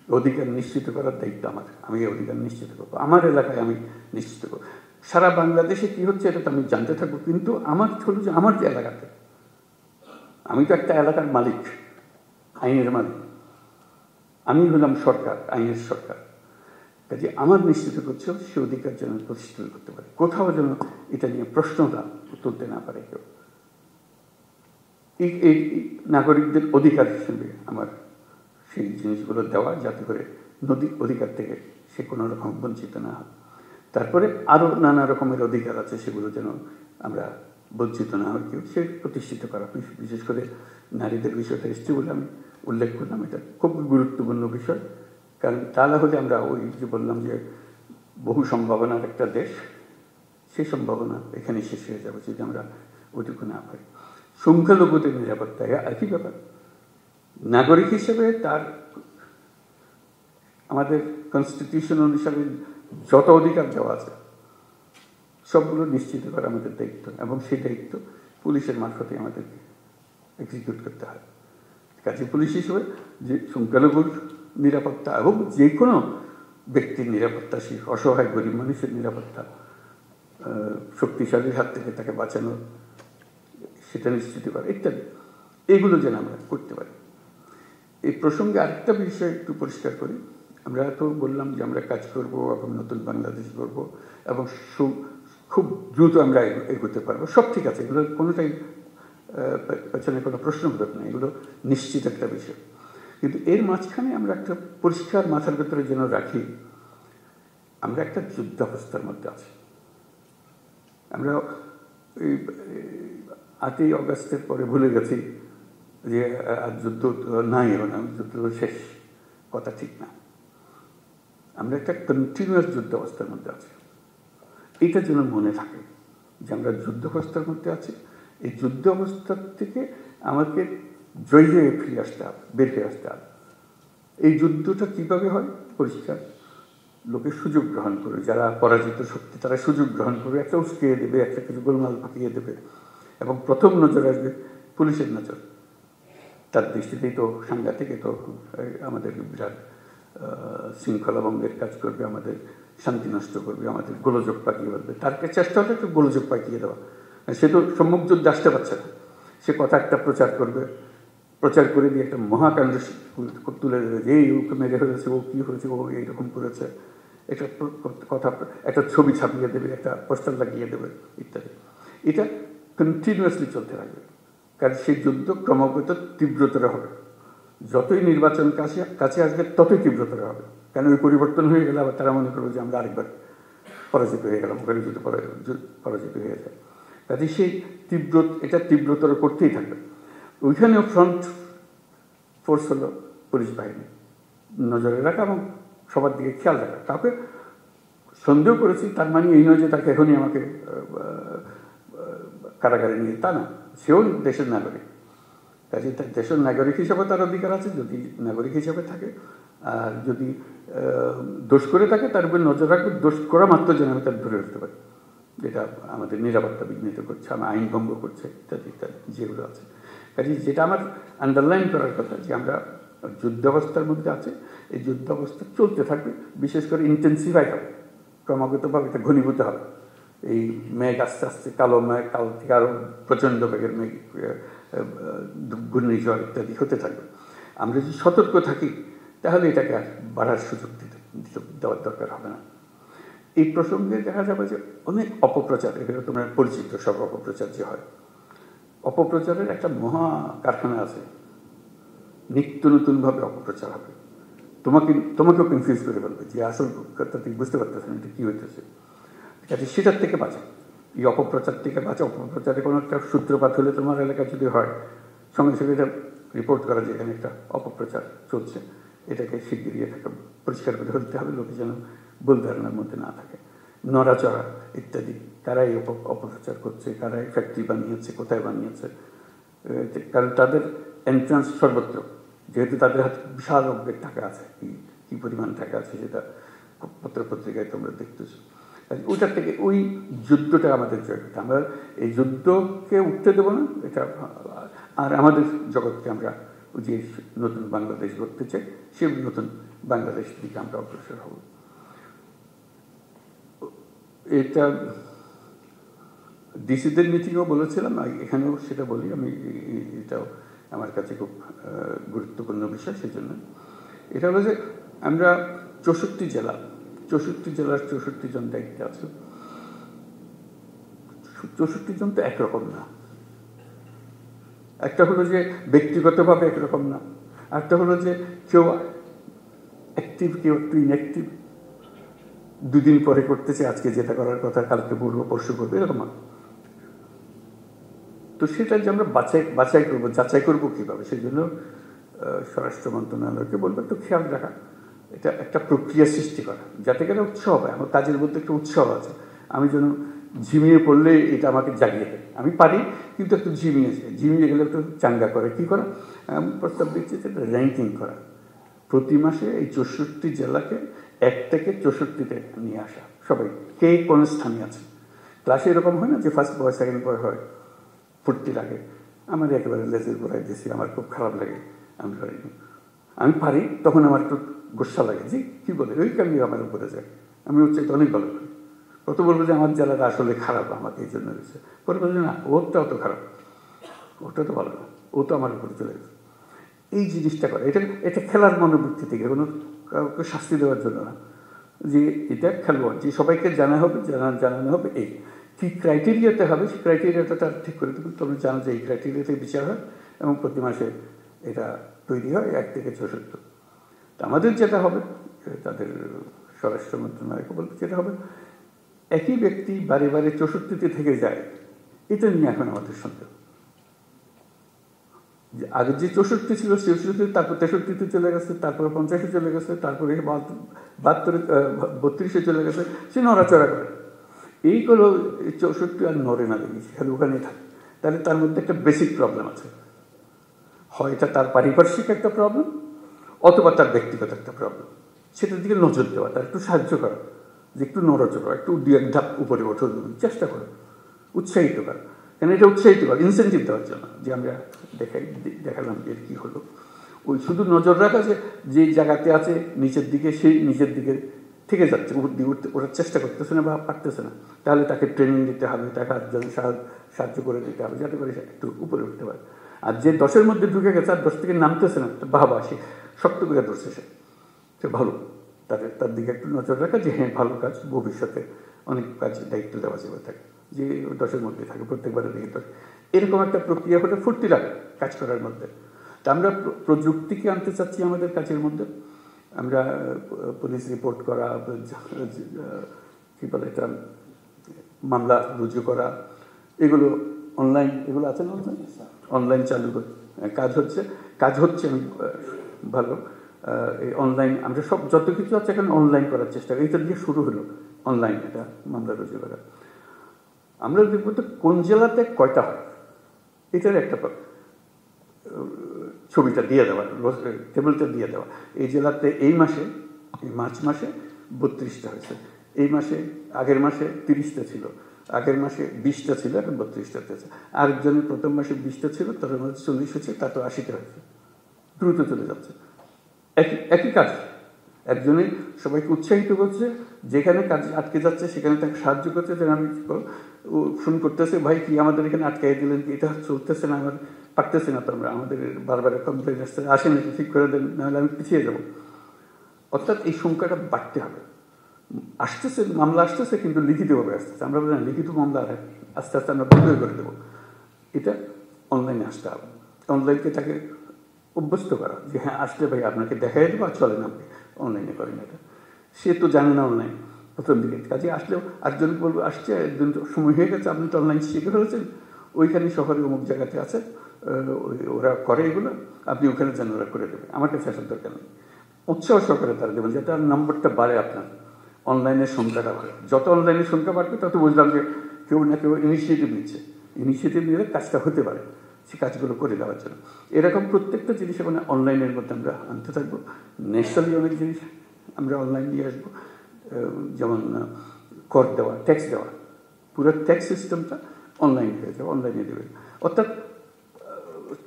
অধিকার নিশ্চিত করার দায়িত্ব আমার, আমি এই অধিকার নিশ্চিত করবো, আমার এলাকায় আমি নিশ্চিত করবো। সারা বাংলাদেশে কি হচ্ছে এটা তো আমি জানতে থাকবো, কিন্তু আমার হলো যে আমার যে এলাকাতে, আমি তো একটা এলাকার মালিক, আইনের মালিক, আমি হলাম সরকার, আইনের সরকার। কাজে আমার নিশ্চিত করছে সে অধিকার যেন প্রতিষ্ঠিত করতে পারে, কোথাও যেন এটা নিয়ে প্রশ্নটা তুলতে না পারে কেউ। এই নাগরিকদের অধিকার হিসেবে আমার সেই জিনিসগুলো দেওয়া, যাতে করে অধিকার থেকে সে কোনো রকম বঞ্চিত না হয়। তারপরে আরও নানা রকমের অধিকার আছে, সেগুলো যেন আমরা বঞ্চিত না হয় কেউ, সে প্রতিষ্ঠিত করা। বিশেষ করে নারীদের বিষয়টা এসছে বলে আমি উল্লেখ করলাম, এটা খুব গুরুত্বপূর্ণ বিষয়। কারণ তা না হলে আমরা ওই যে বললাম যে বহু সম্ভাবনার একটা দেশ, সেই সম্ভাবনা এখানে শেষ হয়ে যাবে যদি আমরা ওইটুকু না পারি। সংখ্যালঘুদের নিরাপত্তা একই ব্যাপার। নাগরিক হিসেবে তার আমাদের কনস্টিটিউশন অনুসারে যত অধিকার দেওয়া আছে সবগুলো নিশ্চিত করা আমাদের দায়িত্ব, এবং সেই দায়িত্ব পুলিশের মারফতে আমাদেরকে এক্সিকিউট করতে হয়। কাজে পুলিশ হিসেবে যে সংখ্যালঘুর নিরাপত্তা এবং যে কোনো ব্যক্তির নিরাপত্তা, সেই অসহায় গরিব মানুষের নিরাপত্তা, শক্তিশালীর হাত থেকে তাকে বাঁচানো, সেটা নিশ্চিত করা ইত্যাদি, এগুলো যেন আমরা করতে পারি। এই প্রসঙ্গে আরেকটা বিষয় একটু পরিষ্কার করি। আমরা তো বললাম যে আমরা কাজ করব এবং নতুন বাংলাদেশ করব, এবং খুব দ্রুত আমরা এগোতে পারবো, সব ঠিক আছে, এগুলো কোনোটাই পেছনে কোনো প্রশ্নবোধক নেই, এগুলো নিশ্চিত একটা বিষয়। কিন্তু এর মাঝখানে আমরা একটা পরিষ্কার মাথার ভেতরে যেন রাখি, আমরা একটা যুদ্ধাবস্থার মধ্যে আছি। আমরা এই 8ই অগাস্টের পরে ভুলে গেছি যে আর যুদ্ধ নাই, যুদ্ধ শেষ, কথা ঠিক না। আমরা একটা কন্টিনিউয়াস যুদ্ধ অবস্থার মধ্যে আছি। এইটা যেন মনে থাকে যে আমরা যুদ্ধ অবস্থার মধ্যে আছি। এই যুদ্ধ অবস্থার থেকে আমাকে জয় হয়ে ফিরে আসতে হবে, বের হয়ে আসতে হবে। এই যুদ্ধটা কীভাবে হয়? পরিষ্কার, লোকের সুযোগ গ্রহণ করে, যারা পরাজিত শক্তি তারা সুযোগ গ্রহণ করে একটা উস্কিয়ে দেবে, একটা কিছু গোলমাল পাকিয়ে দেবে, এবং প্রথম নজর আসবে পুলিশের নজর। তার দৃষ্টিতেই তো সাংঘাতিক, তো আমাদের বিরাট শৃঙ্খলা ভঙ্গের কাজ করবে, আমাদের শান্তি নষ্ট করবে, আমাদের গোলযোগ পাকিয়ে বলবে। তার চেষ্টা হলে একটু গোলযোগ পাকিয়ে দেওয়া। সে তো সম্মুখ যুদ্ধে আসতে পারছে না, সে কথা একটা প্রচার করবে, প্রচার করে দিয়ে একটা মহাকাণ্ড তুলে দেবে যে এই ওকে মেরে হয়েছে, ও কী হয়েছে, ও এইরকম করেছে, একটা কথা, একটা ছবি ছাপিয়ে দেবে, একটা পোস্টার লাগিয়ে দেবে ইত্যাদি। এটা কন্টিনিউয়াসলি চলতে থাকবে, কারণ সেই যুদ্ধ ক্রমাগত তীব্রতর হবে। যতই নির্বাচন কাছে আসবে ততই তীব্রতর হবে, কেন ওই পরিবর্তন হয়ে গেলে আবার তারা মনে করবে যে আমরা আরেকবার পরাজিত হয়ে গেলাম, ওখানে যুদ্ধ পরাজিত হয়ে যায়। কাজে সেই এটা তীব্রতর করতেই থাকবে। ওইখানেও ফ্রন্ট ফোর্স হলো পুলিশ বাহিনী, নজরে রাখা এবং সবার দিকে খেয়াল রাখা। কাউকে সন্দেহ করেছি তার মানে এই নয় যে তাকে এখনই আমাকে কারাগারে নিয়ে, তা না। সেও দেশের নাগরিক, কাজে দেশের নাগরিক হিসাবে তার অধিকার আছে যদি নাগরিক হিসাবে থাকে। আর যদি দোষ করে থাকে তার উপর নজর রাখবে, দোষ করা মাত্র যেন আমি তার ধরে রাখতে পারি, যেটা আমাদের নিরাপত্তা বিঘ্নিত করছে, আমার আইন ভঙ্গ করছে ইত্যাদি ইত্যাদি যেগুলো আছে। কাজে যেটা আমার আন্ডারলাইন করার কথা যে আমরা যুদ্ধাবস্থার মধ্যে আছে, এই যুদ্ধাবস্থা চলতে থাকবে, বিশেষ করে ইন্টেন্সিফাই হবে, ক্রমাগতভাবে এটা ঘনীভূত হবে। এই মেঘ আস্তে আস্তে কালো মেঘ, কাল থেকে আরও প্রচণ্ড বেগের মেঘ, ঘূর্ণিঝড় ইত্যাদি হতে থাকবে। আমরা যদি সতর্ক থাকি তাহলে এটাকে আর বাড়ার সুযোগ দেওয়ার দরকার হবে না। এই প্রসঙ্গে দেখা যাবে যে অনেক অপপ্রচার, এগুলো তোমার পরিচিত সব অপপ্রচার যে হয়, অপপ্রচারের একটা মহা কারখানা আছে, নিত্য নতুনভাবে অপপ্রচার হবে, তোমাকেও কনফিউজ করে ফেলবে যে আসল কথা তুমি বুঝতে পারতেছেন এটা কী হইতেছে। কাজে সেটার থেকে বাঁচা, এই অপপ্রচার থেকে বাঁচা। অপপ্রচারে কোনো একটা সূত্রপাত হলে তোমার এলাকায় যদি হয়, সঙ্গে সঙ্গে এটা রিপোর্ট করা যে এখানে একটা অপপ্রচার চলছে, এটাকে শিগগিরই এটাকে পরিষ্কার করে ফেলতে হবে, লোকে যেন ভুল ধারণার মধ্যে না থাকে। নড়াচড়া ইত্যাদি, কারা এই অপপ্রচার করছে, কারা এই ফ্যাক্টরি বানিয়েছে, কোথায় বানিয়েছে, কারণ তাদের এন্ট্রান্স সর্বত্র, যেহেতু তাদের হাতে বিশাল অঙ্কের টাকা আছে, কী পরিমাণ টাকা আছে সেটা পত্রপত্রিকায় তোমরা দেখতেছো। ওইটার থেকে ওই যুদ্ধটা আমাদের জয় করতে, আমরা এই যুদ্ধকে উঠতে দেবো না এটা। আর আমাদের জগৎকে আমরা যে নতুন বাংলাদেশ গড়তে চাই, সে নতুন বাংলাদেশ দিকে আমরা অগ্রসর হব। এটা ডিসিদের মিটিংও বলেছিলাম, এখানেও সেটা বলি আমি, এটাও আমার কাছে খুব গুরুত্বপূর্ণ বিষয়। সেই জন্য এটা হলো যে আমরা 64 জেলার 64 জন দায়িত্বে আছে। 64 জন তো একরকম না, একটা হলো যে ব্যক্তিগতভাবে একরকম না, একটা হলো যে কেউ অ্যাক্টিভ, কেউ একটু ইনঅ্যাক্টিভ, দুদিন পরে করতেছে, আজকে যেটা করার কথা কালকে বলবো, পরশু করবো, এরকম। তো সেটা যে আমরা যাচাই করবো কীভাবে, সেই জন্য স্বরাষ্ট্র মন্ত্রণালয়কে বলবো একটু খেয়াল রাখা, এটা একটা প্রক্রিয়া সৃষ্টি করা, যাতে করে উৎসাহ হয়। আমার কাজের মধ্যে একটা উৎসাহ আছে, আমি যেন ঝিমিয়ে পড়লে এটা আমাকে জাগিয়ে দেয়। আমি পারি, কিন্তু একটু ঝিমিয়ে গেলে একটু চাঙ্গা করে। কী করা? আমি প্রস্তাব দিচ্ছি যে র্যাঙ্কিং করা, প্রতি মাসে এই 64 জেলাকে 1 থেকে 64-তে নিয়ে আসা, সবাই কে কোন স্থানে আছে। ক্লাসে এরকম হয় না যে ফার্স্ট বয় সেকেন্ড বয় হয়, ফুর্তি লাগে। আমার একেবারে লেজের গোড়ায় দিয়েছি, আমার খুব খারাপ লাগে, আমি পারি, তখন আমার একটু গোসা লাগে যে কী বলে ওই কারণে আমার উপরে যায়, আমি হচ্ছে অনেক ভালো করি। কত বলবো যে আমার জেলাটা আসলে খারাপ, আমাকে এই জন্য হয়েছে। পরে বলছে না, ওরটা অত খারাপ, ওটা তো ভালো না, ও তো আমার উপরে চলে গেছে। এই জিনিসটা করে, এটা খেলার মনোবৃত্তি থেকে, কোনো কাউকে শাস্তি দেওয়ার জন্য না, যে এটা খেলোয়াড়, যে সবাইকে জানানো হবে এই কী ক্রাইটেরিয়াতে হবে, সেই ক্রাইটেরিয়াটা তার ঠিক করে দেবেন। তোমরা জানো যে এই ক্রাইটেরিয়াতে বিচার হয় এবং প্রতি মাসে এটা তৈরি হয় 1 থেকে 64। তো আমাদের যেটা হবে, তাদের স্বরাষ্ট্র মন্ত্রণালয়কে বলতে যেটা হবে, একই ব্যক্তি বারে বারে 64-তে থেকে যায়, এটা নিয়ে এখন আমাদের সন্দেহ। আগে যে 64 ছিল 64, তারপর 63-তে চলে গেছে, তারপরে 50-এ চলে গেছে, তারপরে 32-এ চলে গেছে, সে নড়াচড়া করে। এইগুলো 64 আর নড়ে না দেখি, খালি ওখানেই থাকে। তাহলে তার মধ্যে একটা বেসিক প্রবলেম আছে। হয় এটা তার পারিপার্শ্বিক একটা প্রবলেম, অথবা তার ব্যক্তিগত একটা প্রবলেম। সেটার দিকে নজর দেওয়া, তার একটু সাহায্য করা, যে একটু নড়াচড়া, একটু দু এক ধাপ উপরে ওঠো, চেষ্টা করো, উৎসাহিত করা। কেন এটা উৎসাহিত করা, ইনসেন্টিভ দেওয়ার জন্য, যে আমরা দেখালাম যে কি হলো। ওই শুধু নজর রাখা যে জায়গাতে আছে নিচের দিকে, সেই নিচের দিকে থেকে যাচ্ছে, উপর দিয়ে উঠতে ওঠার চেষ্টা করতেছে না বা পারতেছে না, তাহলে তাকে ট্রেনিং দিতে হবে, তাকে আরেকজন সাহায্য করে দিতে হবে, যাতে করে সে একটু উপরে উঠতে পারে। আর যে 10-এর মধ্যে ঢুকে গেছে আর 10 থেকে নামতেছে না, বাবা সে শক্ত করে ধরছে, সে ভালো, তার দিকে একটু নজর রাখা, যে হ্যাঁ ভালো কাজ, ভবিষ্যতে অনেক কাজে দায়িত্ব দেওয়া যাবে তাকে, যে 10-এর মধ্যে থাকে, প্রত্যেকবারে দিকে 10। এরকম একটা প্রক্রিয়া হলে ফুর্তি লাগে কাজ করার মধ্যে। তা আমরা প্রযুক্তিকে আনতে চাচ্ছি আমাদের কাজের মধ্যে। আমরা পুলিশ রিপোর্ট করা, কি বলে এটা, মামলা রুজু করা, এগুলো অনলাইন, এগুলো আছে না, অনলাইন চালু করে কাজ হচ্ছে আমি ভালো। এই অনলাইন আমরা সব যত কিছু আছে এখন অনলাইন করার চেষ্টা করি। এটা দিয়ে শুরু হলো অনলাইন, এটা মামলা রুজু করা। আমরা দেখবো তো কোন জেলাতে কয়টা হয়, এটার একটা ছবিটা দিয়ে দেওয়া, টেবিলটা দিয়ে দেওয়া। এই জেলাতে এই মাসে, এই মার্চ মাসে 32টা হয়েছে, এই মাসে, আগের মাসে 30টা ছিল, আগের মাসে 20টা ছিল, এখন 32টা হয়েছে। আরেকজনের প্রথম মাসে 20টা ছিল, তার মধ্যে 40 হয়েছে, তারপর 80টা হয়েছে। দ্রুত চলে যাচ্ছে। একই কাজ, একজনে সবাইকে উৎসাহিত করছে, যেখানে কাজ আটকে যাচ্ছে সেখানে তাকে সাহায্য করছে, যে আমি ফোন করতেছে, ভাই কি আমাদের এখানে আটকাই দিলেন, কি এটা চলতেছে না, আমার পারতেছে না, তো আমরা আমাদের বারবার কমপ্লেন আসছে, আসেন একটু ঠিক করে দেন, নাহলে আমি পিছিয়ে যাবো। অর্থাৎ এই সংখ্যাটা বাড়তে হবে। আসতেছে, মামলা আসতেছে, কিন্তু লিখিতভাবে আসতেছে। আমরা বলি না, লিখিত মামলা আস্তে আস্তে আমরা বন্ধ করে দেবো। এটা অনলাইনে আসতে হবে। অনলাইনকে তাকে অভ্যস্ত করা, যে হ্যাঁ আসলে ভাই আপনাকে দেখাই দেবো, আর চলেন আপনি অনলাইনে করেন এটা। সে তো জানে না অনলাইন প্রথম দিকে, কাজে আসলেও আরেকজনকে বলবো, আসছে একদিন তো সময় হয়ে গেছে, আপনি তো অনলাইন শিখে ফেলেছেন, ওইখানে শহরে অমুক জায়গাতে আছে, ওরা করে এগুলো, আপনি ওখানে যেন ওরা করে দেবে, আমার কাছে আসার দরকার নেই। উৎসাহ সহকারে তারা দেবেন, যাতে নম্বরটা বাড়ে, আপনার অনলাইনের সংখ্যাটা বাড়ে। যত অনলাইনের সংখ্যা বাড়বে তত বুঝলাম যে কেউ না কেউ ইনিশিয়েটিভ নিচ্ছে, ইনিশিয়েটিভ নিলে কাজটা হতে পারে, সে কাজগুলো করে দেওয়ার জন্য। এরকম প্রত্যেকটা জিনিস মানে অনলাইনের মধ্যে আমরা আনতে থাকবো। ন্যাশনালি অনেক জিনিস আমরা অনলাইন নিয়ে আসবো, যেমন কর দেওয়া, ট্যাক্স দেওয়া, পুরো ট্যাক্স সিস্টেমটা অনলাইন হয়ে যাবে, অনলাইনে দেবে। অর্থাৎ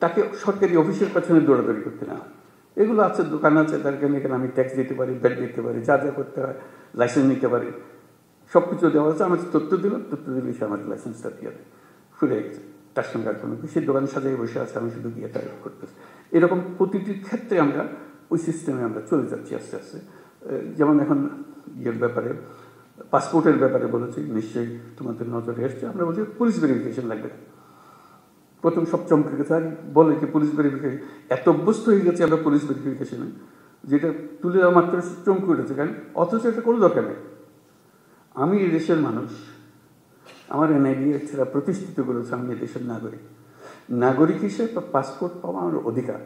তাকে সরকারি অফিসের পেছনে দৌড়াদৌড়ি করতে না। এগুলো আছে, দোকান আছে, তার এখানে আমি ট্যাক্স দিতে পারি, ব্যাট দিতে পারি, যা যা করতে হয়, লাইসেন্স নিতে পারি, সব কিছু দেওয়া আছে। আমার তথ্য দিল সে আমার লাইসেন্সটা দিয়ে দেয়, ফুরে গেছে, তার সঙ্গে আর কোনো কিছু, দোকান সাজাই বসে আছে, আমি শুধু গিয়ে টাইপ করতেছি। এরকম প্রতিটি ক্ষেত্রে আমরা ওই সিস্টেমে আমরা চলে যাচ্ছি আস্তে আস্তে। যেমন এখন ইয়ের ব্যাপারে, পাসপোর্টের ব্যাপারে বলেছি, নিশ্চয়ই তোমাদের নজরে এসছে। আমরা বলছি পুলিশ ভেরিফিকেশন লাগবে। প্রথম সব চমকে গেছে, আর বলে যে পুলিশ ভেরিফিকেশন, এত অভ্যস্ত হয়ে গেছে আমরা পুলিশ ভেরিফিকেশনে, যেটা তুলে দেওয়া মাত্র চমকে উঠেছে। কারণ অথচ এটা কোনো দরকার নেই। আমি এই দেশের মানুষ, আমার এনআইডি ছাড়া প্রতিষ্ঠিত করেছে, আমি এই দেশের নাগরিক। নাগরিক হিসেবে পাসপোর্ট পাওয়া আমার অধিকার।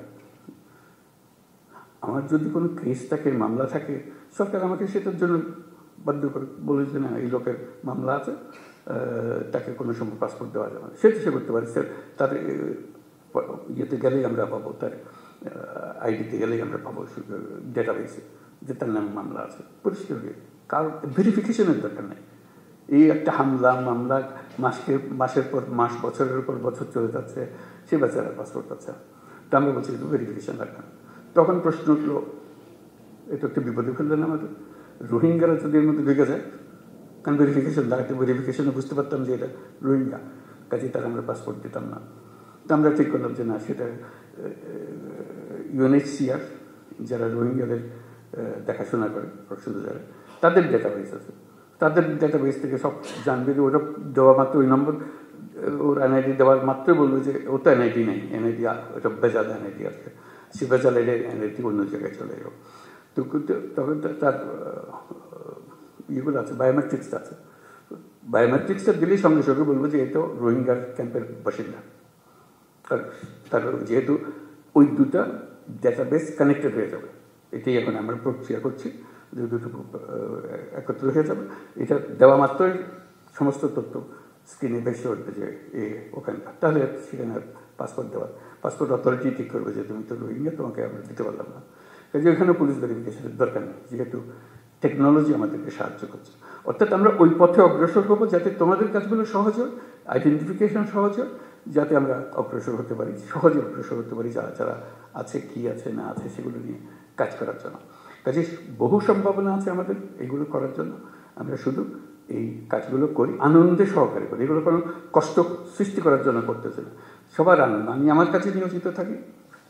আমার যদি কোনো কেস থাকে, মামলা থাকে, সরকার আমাকে সেটার জন্য বাধ্য করে বলে যে না, এই লোকের মামলা আছে, তাকে কোনো সময় পাসপোর্ট দেওয়া যাবে না, সেটা সে করতে পারে। তার ইয়েতে গেলেই আমরা পাবো, তার আইডিতে গেলেই আমরা পাবো ডেটাবেসে, যে তার নামে মামলা আছে, পরিষ্কার হয়ে। কারণ ভেরিফিকেশনের দরকার নেই। এই একটা মামলা মাসের পর মাস, বছরের পর বছর চলে যাচ্ছে, সে বেচারা পাসপোর্ট পাচ্ছে। তো আমরা বলছি কিন্তু ভেরিফিকেশন লাগবে না। তখন প্রশ্ন উঠলো, এটা একটা বিপদে ফেললেন আমাদের। রোহিঙ্গারা যদি এর মধ্যে ঢুকে যায়, কারণ ভেরিফিকেশন লাগবে, ভেরিফিকেশনে বুঝতে পারতাম যে এটা রোহিঙ্গা, কাজে তারা আমরা পাসপোর্ট দিতাম না। তো আমরা ঠিক করলাম যে না, সেটা ইউএনএইচসিআর, যারা রোহিঙ্গাদের দেখাশোনা করে, শুধু যারা, তাদের ডেটাবেস আছে, তাদের ডেটাবেস থেকে সব জানবে। যে ওটা দেওয়া মাত্র, ওই নম্বর ওর এনআইডি দেওয়ার মাত্রই বলবো যে ও তো এনআইডি নেই, এনআইডি ওটা বেজাল এনআইডি আছে, সে বেজাল এনআইডি অন্য জায়গায় চলে যাবো। তো তখন তার ইয়েগুলো আছে, বায়োমেট্রিক্স আছে, বায়োমেট্রিক্সটা দিলেই সঙ্গে সঙ্গে বলবো যে এ তো রোহিঙ্গার ক্যাম্পের বাসিন্দা, তার যেহেতু ওই দুটা ডেটাবেস কানেক্টেড হয়ে যাবে। এটাই এখন আমরা প্রক্রিয়া করছি, যে দুটো একত্র হয়ে যাবে। এটা দেওয়া মাত্রই সমস্ত তথ্য স্ক্রিনে ভেসে উঠবে যে ওখানকার, তাহলে সেখানে পাসপোর্ট দেওয়া, পাসপোর্ট অথরিটি ঠিক করবে যে তুমি তো রোহিঙ্গা, তোমাকে আমরা দিতে পারলাম না। কাজে ওখানে পুলিশ ভেরিফিকেশনের দরকার নেই, যেহেতু টেকনোলজি আমাদেরকে সাহায্য করছে। অর্থাৎ আমরা ওই পথে অগ্রসর হবো যাতে তোমাদের কাজগুলো সহজ হয়, আইডেন্টিফিকেশন সহজ হয়, যাতে আমরা অগ্রসর হতে পারি, সহজে অগ্রসর হতে পারি, যারা যারা আছে, কি আছে না আছে সেগুলো নিয়ে কাজ করার জন্য। কাজে বহু সম্ভাবনা আছে আমাদের এগুলো করার জন্য। আমরা শুধু এই কাজগুলো করি, আনন্দে সহকারে করি, এগুলো কোনো কষ্ট সৃষ্টি করার জন্য করতেছে না, সবার আনন্দ। আমি আমার কাছে নিয়োজিত থাকি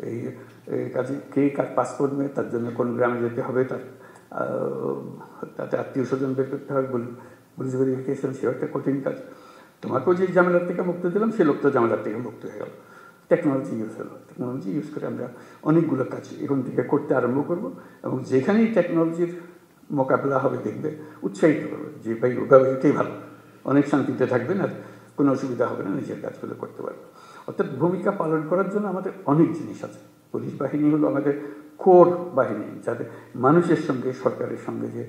এই কাজে, কে কার পাসপোর্ট নেই, তার জন্য কোন গ্রামে যেতে হবে, তাতে আত্মীয় স্বজন বের করতে হবে, পুলিশ ভেরিফিকেশন, সেও একটা কঠিন কাজ। তোমাকেও যে ঝামেলার থেকে মুক্ত দিলাম, সে লোকটা ঝামেলার থেকে মুক্ত হয়ে গেল। টেকনোলজি ইউজ হলো, টেকনোলজি ইউজ করে আমরা অনেকগুলো কাজ এখন থেকে করতে আরম্ভ করব, এবং যেখানেই টেকনোলজির মোকাবেলা হবে দেখবে উৎসাহিত করবে যে ভাই ওভাবে এটাই ভালো, অনেক শান্তিতে থাকবেন, আর কোনো অসুবিধা হবে না, নিজের কাজগুলো করতে পারবে। অর্থাৎ ভূমিকা পালন করার জন্য আমাদের অনেক জিনিস আছে। পুলিশ বাহিনী হলো আমাদের কোর বাহিনী, যাতে মানুষের সঙ্গে, সরকারের সঙ্গে যে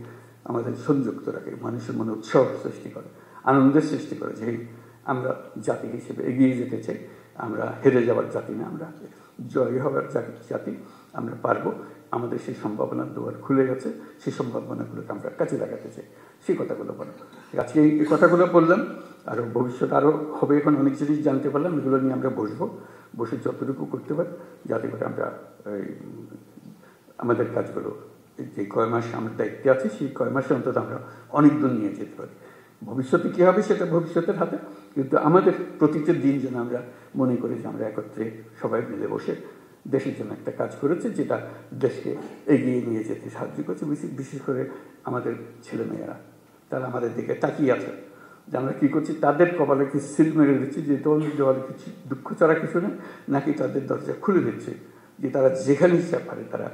আমাদের সংযুক্ত রাখে, মানুষের মনে উৎসাহ সৃষ্টি করে, আনন্দের সৃষ্টি করে, যে আমরা জাতি হিসেবে এগিয়ে যেতে চাই, আমরা হেরে যাওয়ার জাতি না, আমরা জয় হওয়ার জাতি, আমরা পারবো, আমাদের সেই সম্ভাবনার দুয়ার খুলে গেছে, সেই সম্ভাবনাগুলোকে আমরা কাজে লাগাতে চাই, সেই কথাগুলো বলো। আজকে এই কথাগুলো বললাম, আরও ভবিষ্যৎ আরও হবে, এখন অনেক জিনিস জানতে পারলাম, এগুলো নিয়ে আমরা বসে যতটুকু করতে পারি, যাতে করে আমরা আমাদের কাজগুলো যে কয় মাস আমরা দায়িত্বে আছি, সেই কয় মাসে অন্তত আমরা অনেক দূর নিয়ে যেতে পারি। ভবিষ্যতে কী হবে সেটা ভবিষ্যতের হাতে, কিন্তু আমাদের প্রতিটা দিন যেন আমরা মনে করি যে আমরা একত্রে সবাই মিলে বসে দেশের জন্য একটা কাজ করেছে, যেটা দেশকে এগিয়ে নিয়ে যেতে সাহায্য করছে। বিশেষ করে আমাদের ছেলেমেয়েরা, তারা আমাদের দিকে তাকিয়ে আছে যে আমরা কী করছি, তাদের কপালে কি সিল মেরে দিচ্ছি যে দল দেওয়ার কিছু দুঃখ ছাড়া কিছু নেই, নাকি তাদের দরজা খুলে দিচ্ছে যে তারা যেখানে ইচ্ছা পারে তারা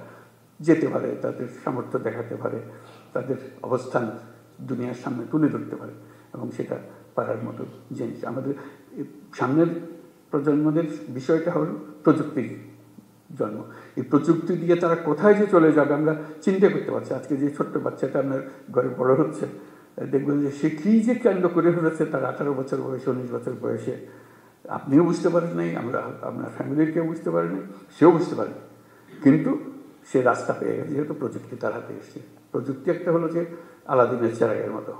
যেতে পারে, তাদের সামর্থ্য দেখাতে পারে, তাদের অবস্থান দুনিয়ার সামনে তুলে ধরতে পারে, এবং সেটা পারার মতো জিনিস। আমাদের সামনের প্রজন্মদের বিষয়টা হল প্রযুক্তির জন্ম। এই প্রযুক্তি দিয়ে তারা কোথায় যে চলে যাবে আমরা চিন্তা করতে পারছি। আজকে যে ছোট্ট বাচ্চাটা আপনার ঘরে বড় হচ্ছে, দেখবেন যে সে কী যে কাণ্ড করে ফেলেছে তার 18 বছর বয়সে, 19 বছর বয়সে। আপনিও বুঝতে পারেন নাই, আপনার ফ্যামিলির কেউ বুঝতে পারেনি, সেও বুঝতে পারেনি, কিন্তু সে রাস্তা পেয়ে গেছে, যেহেতু প্রযুক্তি তার হাতে এসছে। প্রযুক্তি একটা হলো যে আলাদিনের চেরাগের মতো,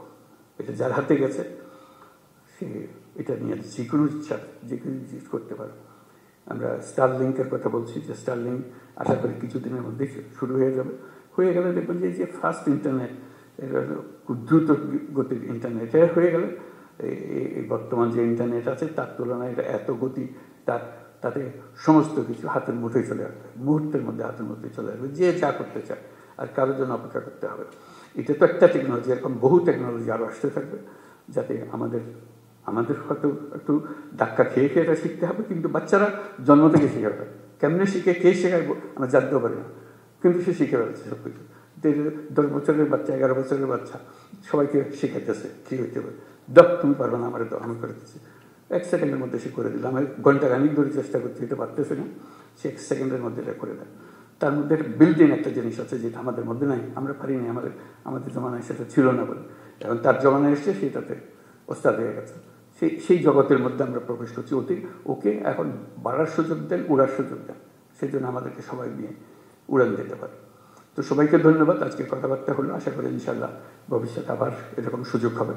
এটা যার হাতে গেছে সে এটা নিয়ে যে কোনো ইচ্ছা যে কোনো জিনিস করতে পারে। আমরা স্টারলিংকের কথা বলছি, যে স্টারলিংক আশা করি কিছুদিনের মধ্যেই শুরু হয়ে যাবে। হয়ে গেলে দেখবেন যে ফার্স্ট ইন্টারনেট, খুব দ্রুত গতির ইন্টারনেট হয়ে গেলে এই বর্তমান যে ইন্টারনেট আছে তার তুলনায় এটা এত গতি, তাতে সমস্ত কিছু হাতের মুঠোয় চলে আসবে, মুহূর্তের মধ্যে হাতের মুঠোয় চলে আসবে, যে যা করতে চায়, আর কারোর জন্য অপেক্ষা করতে হবে। এটা তো একটা টেকনোলজি, এরকম বহু টেকনোলজি আরও আসতে থাকবে, যাতে আমাদের হয়তো একটু ধাক্কা খেয়ে এটা শিখতে হবে, কিন্তু বাচ্চারা জন্ম থেকে শিখে ফেলে। কেমনে শিখে, কে শেখায় আমরা জানতেও পারি না, কিন্তু সে শিখে ফেলছে সব কিছু। 10 বছরের বাচ্চা, 11 বছরের বাচ্চা সবাইকে শেখাইতেছে কী হইতে হবে। তুমি পারবে না, আমারে তো আমি করে দিচ্ছি, 1 সেকেন্ডের মধ্যে সে করে দিল। আমি ঘন্টা খানিক ধরে চেষ্টা করছি, এটা পারতেছে না, সে 1 সেকেন্ডের মধ্যে এটা করে দেয়। তার মধ্যে বিল্ট ইন একটা জিনিস আছে যেটা আমাদের মধ্যে নাই, আমরা পারি না, আমাদের জমানায় সেটা ছিল না বলে। এখন তার জমানায় এসছে, সেটাতে ওস্তাদ হয়ে গেছে, সেই জগতের মধ্যে আমরা প্রবেশ করছি। ওকে এখন বাড়ার সুযোগ দেন, উড়ার সুযোগ দেন, সেই জন্য আমাদেরকে সবাই নিয়ে উড়ান দিতে পারে। তো সবাইকে ধন্যবাদ। আজকে কথাবার্তা হলো, আশা করি ইনশাল্লাহ ভবিষ্যতে আবার এরকম সুযোগ হবে।